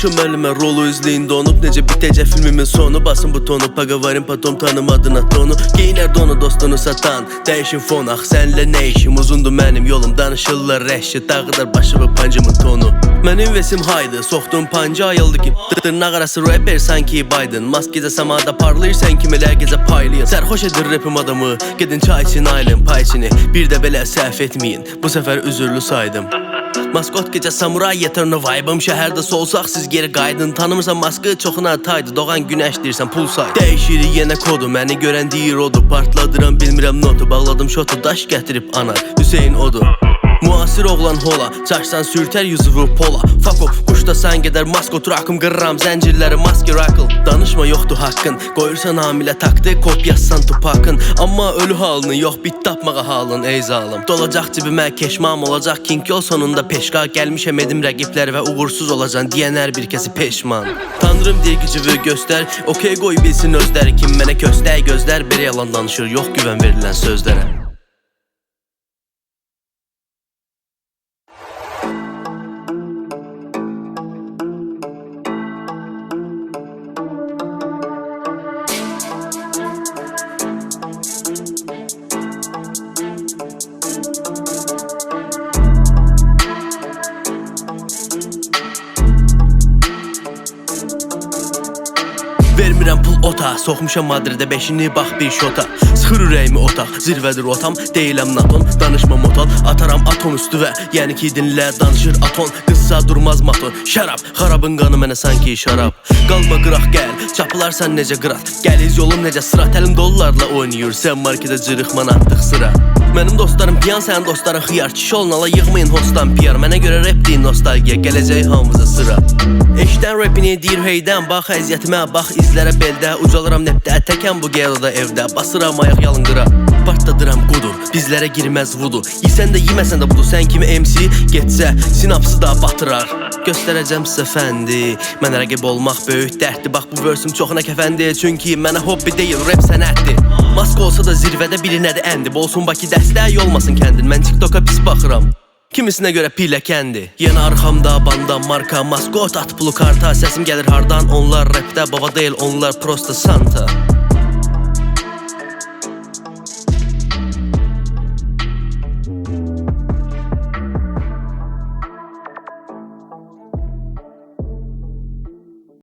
Almışım elime rolu izleyin donup. Necə bitəcək filmimin sonu. Basın butonu paqavarin patom tanımadın tonu. Geyinər donu dostunu satan. Dəyişin fon ax sənlə nə işim. Uzundur mənim yolum danışırlar rəhşi. Dağıdar başımı pancımın tonu. Mənim vesim haydı soxdum panca ayıldı ki. Dırnaq arası rapper sanki Biden. Mask gecə samada parlayır sən kimilər gecə paylayın. Sərxoş edir rapim adamı. Gedin çay için aylın pay içini. Bir də belə səhv etməyin. Bu səfər üzürlü saydım. Maskot gecə samuray yeterno vibe'ım. Şəhərdə solsaq siz geri qaydın. Tanımırsan maskı çoxuna taydı. Doğan günəş deyirsən pul say. Dəyişirik yenə kodu. Məni görən deyir odu. Partladıram bilmirəm notu. Bağladım şotu. Daş gətirib anar. Hüseyin odu. Muasir oğlan hola. Çaşsan sürtər yüzüvü pola. Fuck up quşdasan gedər maskot rakım. Qırram zəncirləri maske rakıl. Danışma yoxdur haqqın. Qoyursan hamilə taktı. Kop yazsan tupakın. Amma ölü halını yox bit tapmağa halın ey zalım. Dolacaq cibimə keşmam olacaq. King yol sonunda peşqa. Gəlmişəm edim rəqiblər və uğursuz olacan. Deyən hər bir kəsi peşman. Tanrım deyir gücüvü göstər. Okey qoy bilsin özləri. Kim mənə köstək gözlər. Biri yalan danışır yox güvən verilən sözlərə. Vermirəm pul ota. Soxmuşam Madridə 5'ini bax bir şota. Sıxır ürəyimi otaq. Zirvədir otam. Deyiləm naton. Danışma motal. Ataram atom üstü və yəni ki dinlə danışır aton. Qıssa durmaz maton. Şərab. Xarabın qanı mənə sanki şarab. Qalma qıraq gəl. Çapılarsan necə qırat. Gəliz yolum necə sırat. Əlim dollarla oynayır. Sən marketə cırıqman atdıq sıra. Mənim dostlarım piyan, sənin dostların xiyar. Kişi olunala yığmayın hostan piyar. Mənə görə rap deyin nostalgiya. Gələcək hamımıza sıra. Eşdən rapini deyir heydən. Bax əziyyətimə, bax izlərə beldə. Ucalıram nepdə, təkəm bu gəloda evdə. Basıram ayaq yalınqıra. Partladıram qudur, bizlərə girməz vudu. Yesən də yeməsən də budur. Sən kimi MC getsə, sinapsı da batırar. Göstərəcəm sizə fəndi. Mənə rəqib olmaq böyük dərddir. Bax bu versum çoxuna kəfəndi. Çünki mənə hobbi deyil, rap sənətdir. Mask olsa da zirvədə biri nədir əndi. Bolsun Bakı dəstək olmasın kəndin. Mən TikTok'a pis baxıram. Kimisinə görə pilləkəndi. Yenə arxamda banda marka maskot at pulu karta. Səsim gəlir hardan onlar rapdə. Baba deyil onlar prosta santa.